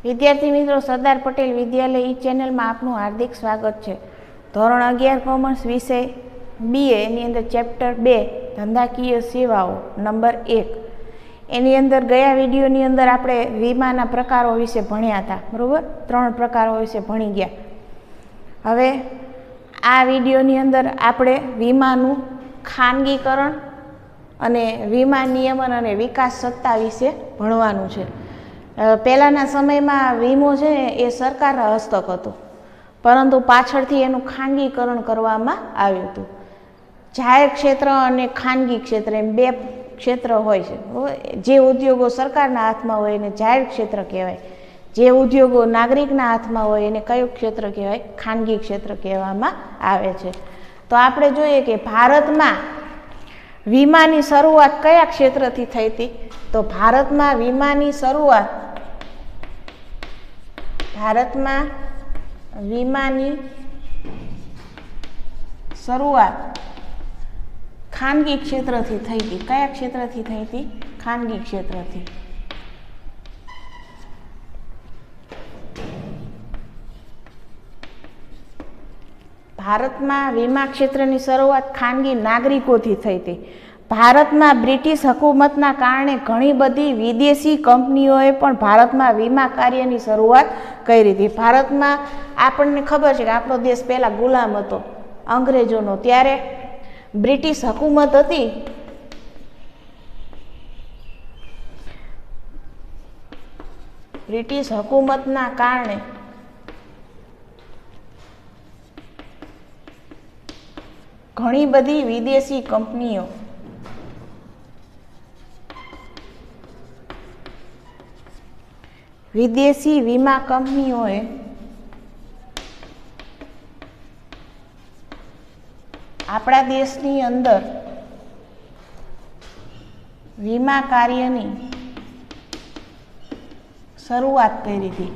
विद्यार्थी मित्रों, सरदार पटेल विद्यालय ई चेनल में आपનું हार्दिक स्वागत है। ધોરણ 11 कॉमर्स विषय बीए एनी अंदर चैप्टर 2 धंधाकीय सेवाओं नंबर 1 एनी अंदर गया विडियोनी अंदर आपणे वीमाना प्रकारों विषे भण्या था। बरोबर, 3 प्रकारों विषे भणी गया। हवे आ विडियोनी अंदर आपणे वीमानुं खानगीकरण अने वीमा नियमन अने विकास सत्ता विषे भणवानुं छे। पहलाना समय में वीमो है ए सरकार हस्तक हतो, परंतु पाछळथी एनुं खानगीकरण करवामां आव्युं हतुं। जाहेर क्षेत्र अने खानगी क्षेत्र एम बे क्षेत्र होय छे। जे उद्योगों सरकारना हाथमां होय एने जाहेर क्षेत्र कहेवाय, जे उद्योगों नागरिकना हाथमां होय एने कयो क्षेत्र कहेवाय? खानगी क्षेत्र कहेवामां आवे छे। तो आपणे जोईए के भारतमां वीमानी शरूआत कया क्षेत्रथी थई हती? तो भारतमां वीमानी शरूआत खानगी क्षेत्रथी थई हती। कया क्षेत्रथी थई हती? खानगी क्षेत्रथी। भारत में वीमा क्षेत्र की शुरुआत खानगी नागरिकों थी थई थी। भारत में ब्रिटिश हुकूमतना कारणे घणी बधी विदेशी कंपनीओए पण भारत में वीमा कार्य की शुरुआत करी थी। भारत में आपने खबर है कि आपणो देश पहला गुलाम हतो अंग्रेजोनो, त्यारे ब्रिटिश हुकूमत हती ब्रिटिश हुकूमतना कारणे घणी बधी विदेशी कंपनीओ विदेशी वीमा कंपनीओए आपणा देशनी अंदर वीमा कार्यनी शरूआत करी थी।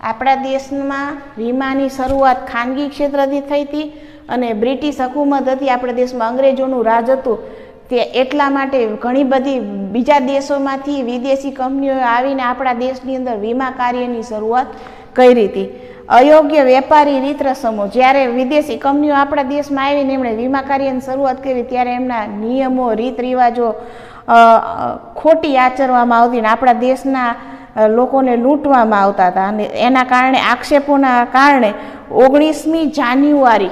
आपणा देश में वीमानी शरूआत खानगी क्षेत्रथी थई थी अने ब्रिटिश हुकूमत हती आपणा देश में अंग्रेजोनुं राज हतुं, ते एटला माटे घणी बधी बीजा देशोमांथी विदेशी कंपनीओ आवीने आपणा देशनी अंदर वीमा कार्यनी शरूआत करी थी। अयोग्य वेपारी रीत रसमो, ज्यारे विदेशी कंपनीओ आपणा देशमां आवीने एमणे वीमा कार्यनी शरूआत करी त्यारे एमना नियमो रीत रिवाजो खोटी आचरवामां आवती ने आपणा देशना लोकोने लूंटवामां आवता हता। अने एना कारणे आक्षेपोना कारणे 19मी जान्युआरी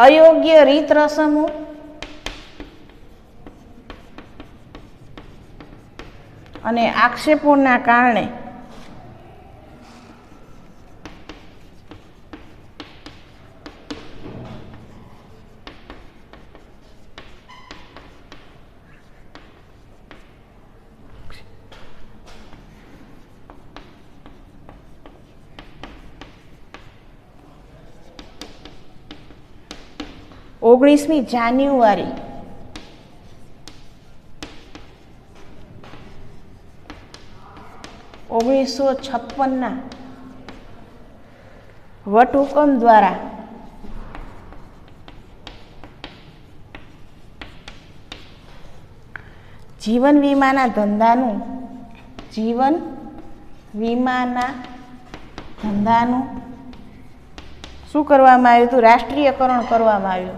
अयोग्य रीत रसमो अने आक्षेपोना कारणे ओगणीसमी जान्युआरी 1956 वटहुकम द्वारा जीवन वीमाना धंधानुं शुं करवामां आव्युं हतुं? राष्ट्रीयकरण करवामां आव्युं।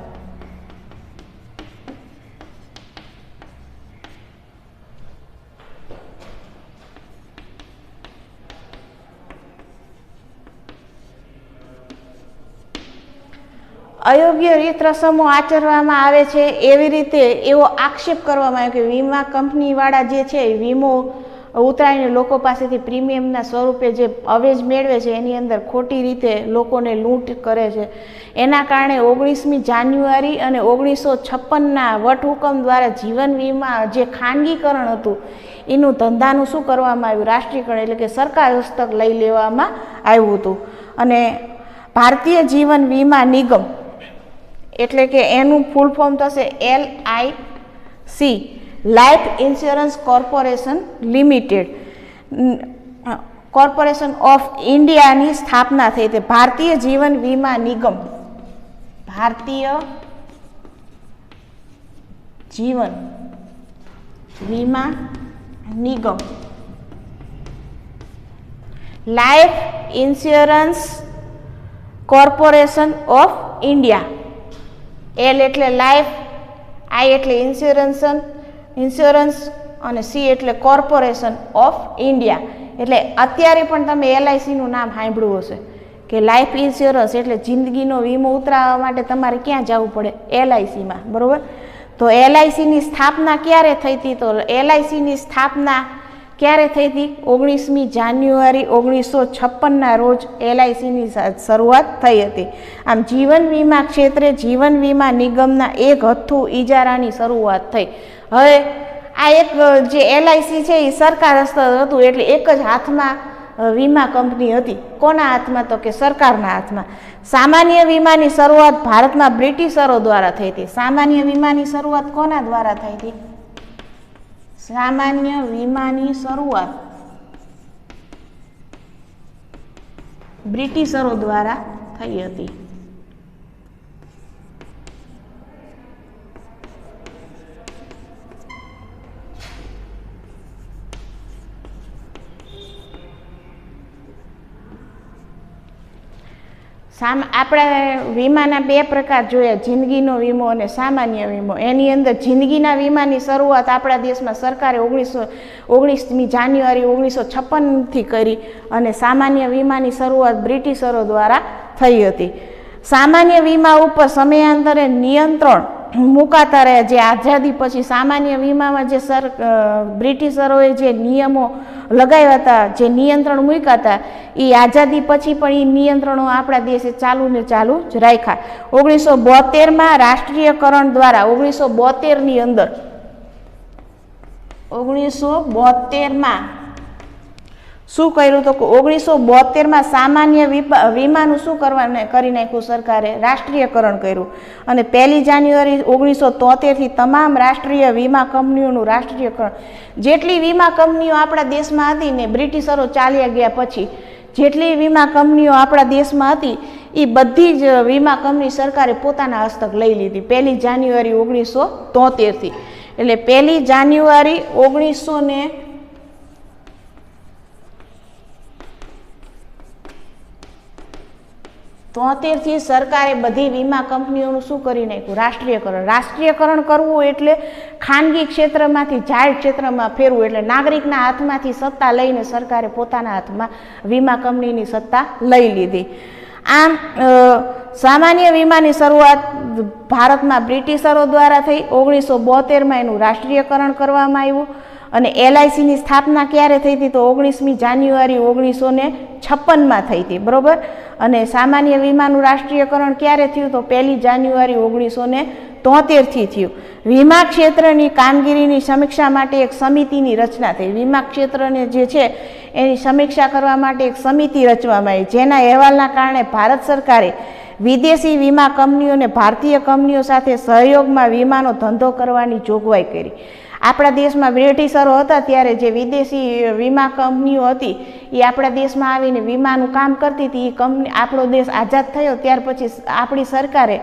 अयोग्य रीत रसमो आचरवामां आवे छे एवी रीते एवो आक्षेप करवामां आव्यो के वीमा कंपनीवाळा जे छे वीमो उतरावीने लोको पासेथी प्रीमियमना स्वरूपे जे अवेज मेळवे छे एनी अंदर खोटी रीते लोकोने लूंट करे छे। एना कारणे 19मी जान्युआरी अने 1956 वटहुकम द्वारा जीवन वीमा जे खानगीकरण हतुं एनुं धंधानुं शुं करवामां आव्युं? राष्ट्रीयकरण, एटले के सरकार हस्तक लई लेवामां आव्युं हतुं। अने भारतीय जीवन वीमा निगम एटले के एनुं फूल फॉर्म थशे LIC, life insurance corporation limited, corporation of India की स्थापना थई थी। भारतीय जीवन वीमा निगम, भारतीय જીવન વીમા નિગમ, life insurance corporation of India. L એટલે લાઈફ, આઈ એટલે ઇન્સ્યોરન્સ અને સી એટલે કોર્પોરેશન ઓફ ઇન્ડિયા. એટલે અત્યારે પણ તમે એલઆઈસીનું નામ સાંભળ્યું હશે કે લાઈફ ઇન્સ્યોરન્સ એટલે જિંદગીનો વીમો ઉતરાવવા માટે તમારે ક્યાં જવું પડે? એલઆઈસીમાં, બરાબર. તો એલઆઈસીની સ્થાપના ક્યારે થઈ હતી? તો એલઆઈસીની સ્થાપના ક્યારે થઈ હતી? 19મી જાન્યુઆરી 1956ના રોજ એલઆઈસીની શરૂઆત થઈ હતી. આમ જીવન વીમા ક્ષેત્રે જીવન વીમા નિગમના એક હથ્થુ ઇજારાની શરૂઆત થઈ. હવે આ એક જે એલઆઈસી છે એ સરકાર હસ્તક હતું, એટલે એક જ હાથમાં વીમા કંપની હતી. કોના હાથમાં? તો કે સરકારના હાથમાં. સામાન્ય વીમાની શરૂઆત ભારતમાં બ્રિટિશરો દ્વારા થઈ હતી. સામાન્ય વીમાની શરૂઆત કોના દ્વારા થઈ હતી? સામાન્ય વીમાની શરૂઆત બ્રિટિશરો દ્વારા થઈ હતી. આપણે વીમાના બે પ્રકાર જોયા, જિંદગીનો વીમો અને સામાન્ય વીમો. એની અંદર જિંદગીના વીમાની શરૂઆત આપણા દેશમાં સરકારે 19મી જાન્યુઆરી 1956થી કરી અને સામાન્ય વીમાની શરૂઆત બ્રિટિશરો દ્વારા થઈ હતી. સામાન્ય વીમા ઉપર સમયાંતરે નિયંત્રણ મુકાતા રહ્યા. જે આઝાદી પછી સામાન્ય વીમામાં જે બ્રિટિશરોએ જે નિયમો લગાવ્યા હતા, જે નિયંત્રણ મૂક્યા હતા, એ આઝાદી પછી પણ એ નિયંત્રણો આપણા દેશે ચાલુ ને ચાલુ જ રાખ્યા. 1972માં રાષ્ટ્રીયકરણ દ્વારા 1972ની અંદર 1972માં શું કર્યું? તો 1972માં સામાન્ય વીમાનું શું કરી નાખ્યું સરકારે? રાષ્ટ્રીયકરણ કર્યું. અને 1 જાન્યુઆરી 1973થી તમામ રાષ્ટ્રીય વીમા કંપનીઓનું રાષ્ટ્રીયકરણ. જેટલી વીમા કંપનીઓ આપણા દેશમાં હતી ને બ્રિટિશરો ચાલ્યા ગયા પછી જેટલી વીમા કંપનીઓ આપણા દેશમાં હતી એ બધી જ વીમા કંપની સરકારે પોતાના હસ્તક લઈ લીધી 1 જાન્યુઆરી 1973થી. એટલે 1 જાન્યુઆરી 1973થી સરકારે બધી વીમા કંપનીઓનું શું કરી નાખ્યું? રાષ્ટ્રીયકરણ. રાષ્ટ્રીયકરણ કરવું એટલે ખાનગી ક્ષેત્રમાંથી જાહેર ક્ષેત્રમાં ફેરવું. એટલે નાગરિકના હાથમાંથી સત્તા લઈને સરકારે પોતાના હાથમાં વીમા કંપનીની સત્તા લઈ લીધી. આમ સામાન્ય વીમાની શરૂઆત ભારતમાં બ્રિટિશરો દ્વારા થઈ. 1972માં એનું રાષ્ટ્રીયકરણ કરવામાં આવ્યું. અને એલઆઈસીની સ્થાપના ક્યારે થઈ હતી? તો 19મી જાન્યુઆરી 1956માં થઈ હતી, બરોબર. અને સામાન્ય વીમાનું રાષ્ટ્રીયકરણ ક્યારે થયું? તો 1 જાન્યુઆરી 1973થી થયું. વીમા ક્ષેત્રની કામગીરીની સમીક્ષા માટે એક સમિતિની રચના થઈ. વીમા ક્ષેત્રને જે છે એની સમીક્ષા કરવા માટે એક સમિતિ રચવામાં આવી, જેના અહેવાલના કારણે ભારત સરકારે વિદેશી વીમા કંપનીઓને ભારતીય કંપનીઓ સાથે સહયોગમાં વીમાનો ધંધો કરવાની જોગવાઈ કરી. આપણા દેશમાં બ્રિટિશરો હતા ત્યારે જે વિદેશી વીમા કંપનીઓ હતી એ આપણા દેશમાં આવીને વીમાનું કામ કરતી હતી. એ કંપની આપણો દેશ આઝાદ થયો ત્યાર પછી આપણી સરકારે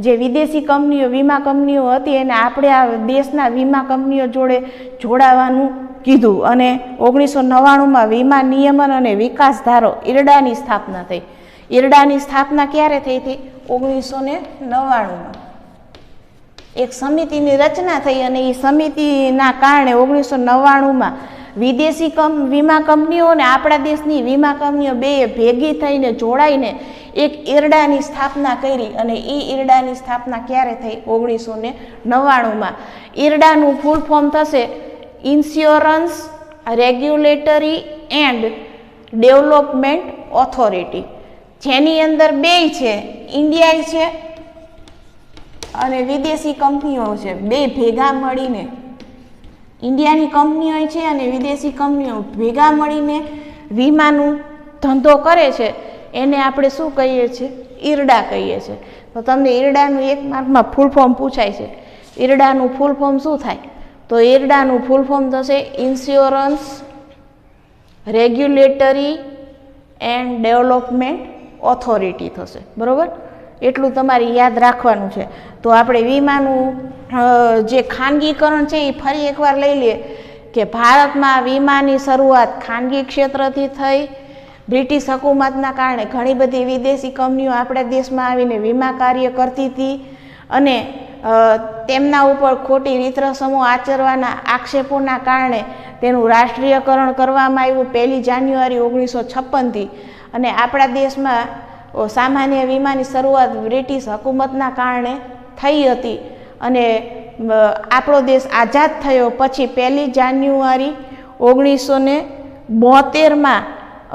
જે વિદેશી કંપનીઓ વીમા કંપનીઓ હતી એને આપણે આ દેશના વીમા કંપનીઓ જોડે જોડાવાનું કીધું. અને 1999માં વીમા નિયમન અને વિકાસ ધારો IRDAની સ્થાપના થઈ. IRDAની સ્થાપના ક્યારે થઈ હતી? 1999માં. એક સમિતિની રચના થઈ અને એ સમિતિના કારણે 1999માં વિદેશી વીમા કંપનીઓ અને આપણા દેશની વીમા કંપનીઓ બે ભેગી થઈને જોડાઈને એક IRDAની સ્થાપના કરી. અને એ IRDAની સ્થાપના ક્યારે થઈ? 1999માં. IRDAનું ફૂલ ફોર્મ થશે insurance regulatory and development authority, જેની અંદર બે છે, ઇન્ડિયા છે અને વિદેશી કંપનીઓ છે. બે ભેગા મળીને ઇન્ડિયાની કંપનીઓ છે અને વિદેશી કંપનીઓ ભેગા મળીને વીમાનું ધંધો કરે છે. એને આપણે શું કહીએ છીએ? IRDA કહીએ છીએ. તો તમને IRDAનું એક માર્કમાં ફૂલ ફોર્મ પૂછાય છે. IRDAનું ફૂલ ફોર્મ શું થાય? તો IRDAનું ફૂલ ફોર્મ થશે insurance regulatory and development authority થશે, બરાબર. એટલું તમારે યાદ રાખવાનું છે. તો આપણે વીમાનું જે ખાનગીકરણ છે એ ફરી એકવાર લઈ લે કે ભારતમાં વીમાની શરૂઆત ખાનગી ક્ષેત્રથી થઈ. બ્રિટિશ હુકુમતના કારણે ઘણી બધી વિદેશી કંપનીઓ આપણા દેશમાં આવીને વીમા કાર્ય કરતી હતી અને તેમના ઉપર ખોટી રીત રસમો આચરવાના આક્ષેપોના કારણે તેનું રાષ્ટ્રીયકરણ કરવામાં આવ્યું 1 જાન્યુઆરી 1956થી. અને આપણા દેશમાં સામાન્ય વીમાની શરૂઆત બ્રિટિશ હુકુમતના કારણે થઈ હતી અને આપણો દેશ આઝાદ થયો પછી 1 જાન્યુઆરી 1972માં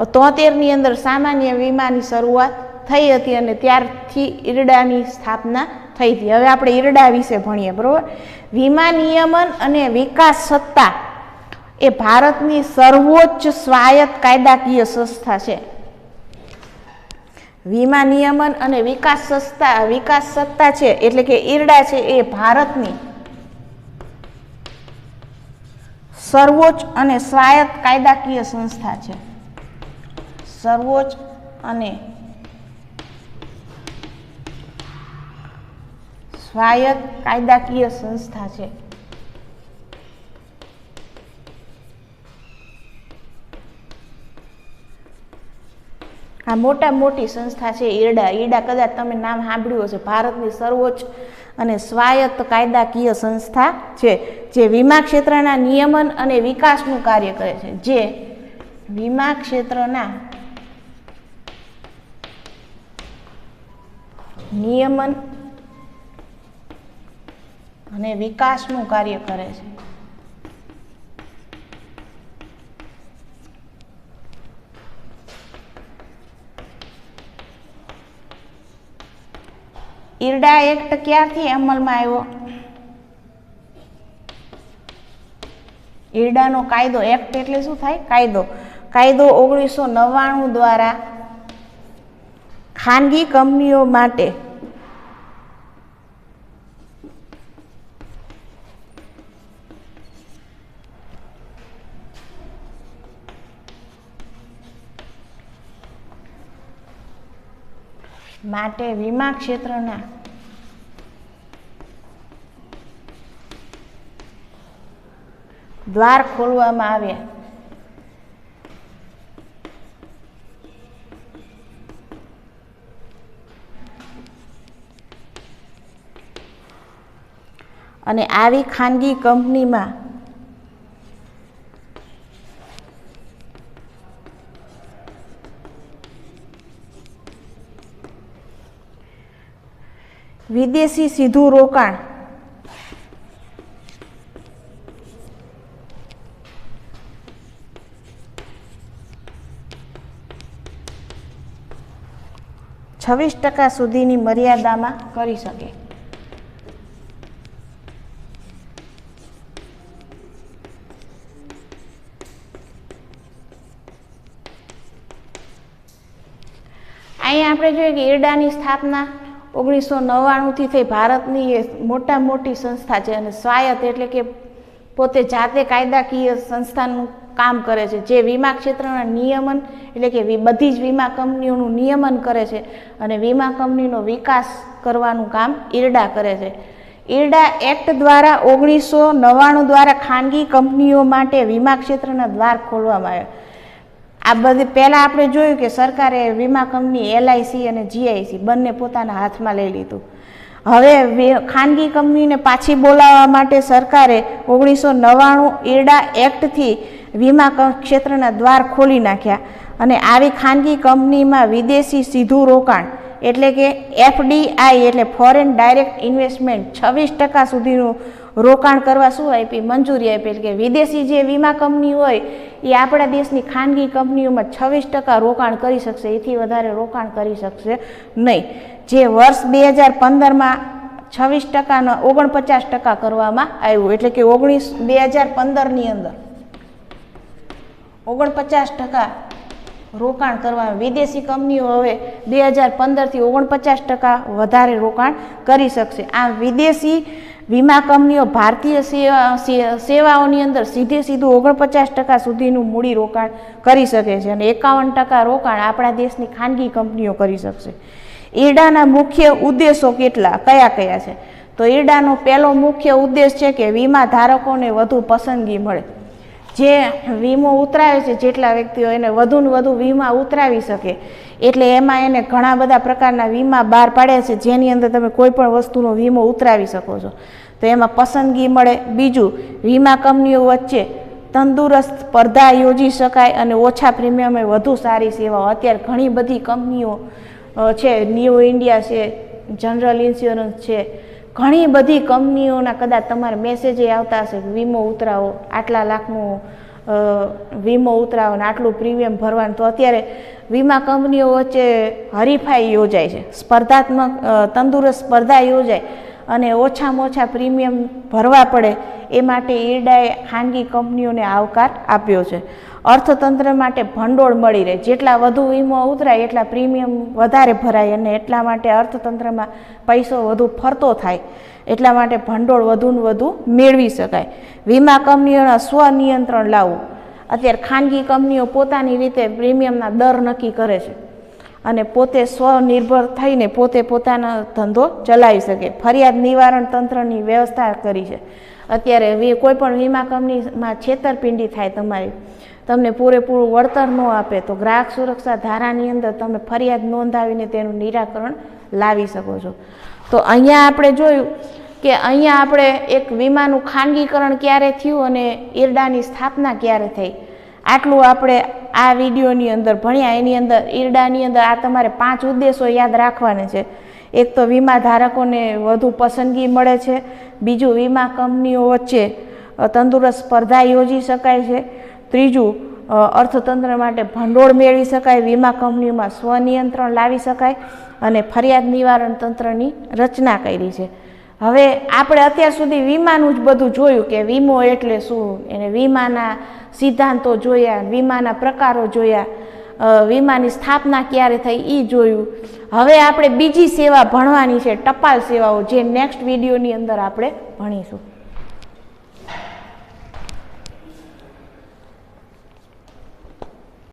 73ની અંદર સામાન્ય વીમાની શરૂઆત થઈ હતી અને ત્યારથી ઈરડાની સ્થાપના થઈ હતી. હવે આપણે ઈરડા વિશે ભણીએ, બરાબર. વીમા નિયમન અને વિકાસ સત્તા એ ભારતની સર્વોચ્ચ સ્વાયત્ત કાયદાકીય સંસ્થા છે. વીમા નિયમન અને વિકાસ સત્તા છે એટલે કે ઈરડા છે એ ભારતની સર્વોચ્ચ અને સ્વાયત્ત કાયદાકીય સંસ્થા છે. સર્વોચ્ચ અને સ્વાયત્ત કાયદાકીય સંસ્થા છે. આ મોટી સંસ્થા છે ઈરડા કદાચ તમે નામ સાંભળ્યું હશે. ભારતની સર્વોચ્ચ અને સ્વાયત્ત કાયદાકીય સંસ્થા છે જે વીમા ક્ષેત્રના નિયમન અને વિકાસનું કાર્ય કરે છે. જે વીમા ક્ષેત્રના નિયમન અને વિકાસનું કાર્ય કરે છે. ઈરડા એક્ટ ક્યારથી અમલમાં આવ્યો? ઈરડાનો કાયદો, એક્ટ એટલે શું થાય? કાયદો. 1999 દ્વારા ખાનગી કંપનીઓ માટે વીમા ક્ષેત્રના દ્વાર ખોલવામાં આવ્યા. અને આવી ખાનગી કંપનીમાં વિદેશી સીધું રોકાણ %26 સુધીની મર્યાદામાં કરી શકે. અહીંયા આપણે જોઈએ કે ઈરડાની સ્થાપના 1999થી થઈ. ભારતની એ મોટી સંસ્થા છે અને સ્વાયત્ત એટલે કે પોતે જાતે કાયદાકીય સંસ્થાનું કામ કરે છે જે વીમા ક્ષેત્રના નિયમન એટલે કે બધી જ વીમા કંપનીઓનું નિયમન કરે છે અને વીમા કંપનીનો વિકાસ કરવાનું કામ ઈરડા કરે છે. ઈરડા એક્ટ દ્વારા 1999 દ્વારા ખાનગી કંપનીઓ માટે વીમા ક્ષેત્રના દ્વાર ખોલવામાં આવ્યા. આ બધી પહેલાં આપણે જોયું કે સરકારે વીમા કંપની LIC અને GIC બંને પોતાના હાથમાં લઈ લીધું. હવે ખાનગી કંપનીને પાછી બોલાવવા માટે સરકારે 1999 ઈરડા એક્ટથી વીમા ક્ષેત્રના દ્વાર ખોલી નાખ્યા અને આવી ખાનગી કંપનીમાં વિદેશી સીધું રોકાણ એટલે કે FDI એટલે ફોરેન ડાયરેક્ટ ઇન્વેસ્ટમેન્ટ 26% સુધીનું રોકાણ કરવા શું આપી? મંજૂરી આપી. એટલે કે વિદેશી જે વીમા કંપની હોય એ આપણા દેશની ખાનગી કંપનીઓમાં 26% રોકાણ કરી શકશે, એથી વધારે રોકાણ કરી શકશે નહીં. જે વર્ષ 2015માં 26%નો 49% કરવામાં આવ્યું. એટલે કે 2015ની અંદર 49% રોકાણ કરવા. વિદેશી કંપનીઓ હવે 2015થી 49% વધારે રોકાણ કરી શકશે. આ વિદેશી વીમા કંપનીઓ ભારતીય સેવાઓની અંદર સીધું 49% સુધીનું મૂડી રોકાણ કરી શકે છે અને 51% રોકાણ આપણા દેશની ખાનગી કંપનીઓ કરી શકશે. ઈરડાના મુખ્ય ઉદ્દેશો કયા છે? તો ઈરડાનો પહેલો મુખ્ય ઉદ્દેશ છે કે વીમા ધારકોને વધુ પસંદગી મળે. જે વીમો ઉતરાવે છે જેટલા વ્યક્તિઓ એને વધુ ને વધુ વીમા ઉતરાવી શકે, એટલે એમાં એને ઘણા બધા પ્રકારના વીમા બહાર પાડ્યા છે જેની અંદર તમે કોઈ પણ વસ્તુનો વીમો ઉતરાવી શકો છો. તો એમાં પસંદગી મળે. બીજું, વીમા કંપનીઓ વચ્ચે તંદુરસ્ત સ્પર્ધા યોજી શકાય અને ઓછા પ્રીમિયમે વધુ સારી સેવાઓ. અત્યારે ઘણી બધી કંપનીઓ છે, ન્યૂ ઇન્ડિયા છે, જનરલ ઇન્સ્યોરન્સ છે, ઘણી બધી કંપનીઓના કદાચ તમારે મેસેજ આવતા હશે કે વીમો ઉતરાવો, આટલા લાખનું વીમો ઉતરાવો ને આટલું પ્રીમિયમ ભરવાનું. તો અત્યારે વીમા કંપનીઓ વચ્ચે હરીફાઈ યોજાય છે, સ્પર્ધાત્મક તંદુરસ્ત સ્પર્ધા યોજાય અને ઓછામાં ઓછા પ્રીમિયમ ભરવા પડે એ માટે ઈરડાએ ખાનગી કંપનીઓને આવકાર આપ્યો છે. અર્થતંત્ર માટે ભંડોળ મળી રહે, જેટલા વધુ વીમો ઉતરાય એટલા પ્રીમિયમ વધારે ભરાય અને એટલા માટે અર્થતંત્રમાં પૈસો વધુ ફરતો થાય, એટલા માટે ભંડોળ વધુ ને વધુ મેળવી શકાય. વીમા કંપનીઓના સ્વનિયંત્રણ લાવવું. અત્યારે ખાનગી કંપનીઓ પોતાની રીતે પ્રીમિયમના દર નક્કી કરે છે અને પોતે સ્વનિર્ભર થઈને પોતે પોતાનો ધંધો ચલાવી શકે. ફરિયાદ નિવારણ તંત્રની વ્યવસ્થા કરી છે. અત્યારે કોઈ પણ વીમા કંપનીમાં છેતરપિંડી થાય, તમને પૂરેપૂરું વળતર ન આપે તો ગ્રાહક સુરક્ષા ધારાની અંદર તમે ફરિયાદ નોંધાવીને તેનું નિરાકરણ લાવી શકો છો. તો અહીંયા આપણે જોયું કે અહીંયા આપણે એક વીમાનું ખાનગીકરણ ક્યારે થયું અને ઈરડાની સ્થાપના ક્યારે થઈ, આટલું આપણે આ વિડીયોની અંદર ભણ્યા. એની અંદર ઈરડાની અંદર આ તમારે 5 ઉદ્દેશો યાદ રાખવાના છે. એક તો વીમા ધારકોને વધુ પસંદગી મળે છે. બીજું, વીમા કંપનીઓ વચ્ચે તંદુરસ્ત સ્પર્ધા યોજી શકાય છે. ત્રીજું, અર્થતંત્ર માટે ભંડોળ મેળવી શકાય, વીમા કંપનીઓમાં સ્વનિયંત્રણ લાવી શકાય અને ફરિયાદ નિવારણ તંત્રની રચના કરી છે. હવે આપણે અત્યાર સુધી વીમાનું જ બધું જોયું કે વીમો એટલે શું, એને વીમાના સિદ્ધાંતો જોયા, વીમાના પ્રકારો જોયા, વીમાની સ્થાપના ક્યારે થઈ એ જોયું. હવે આપણે બીજી સેવા ભણવાની છે, ટપાલ સેવાઓ, જે નેક્સ્ટ વિડીયોની અંદર આપણે ભણીશું.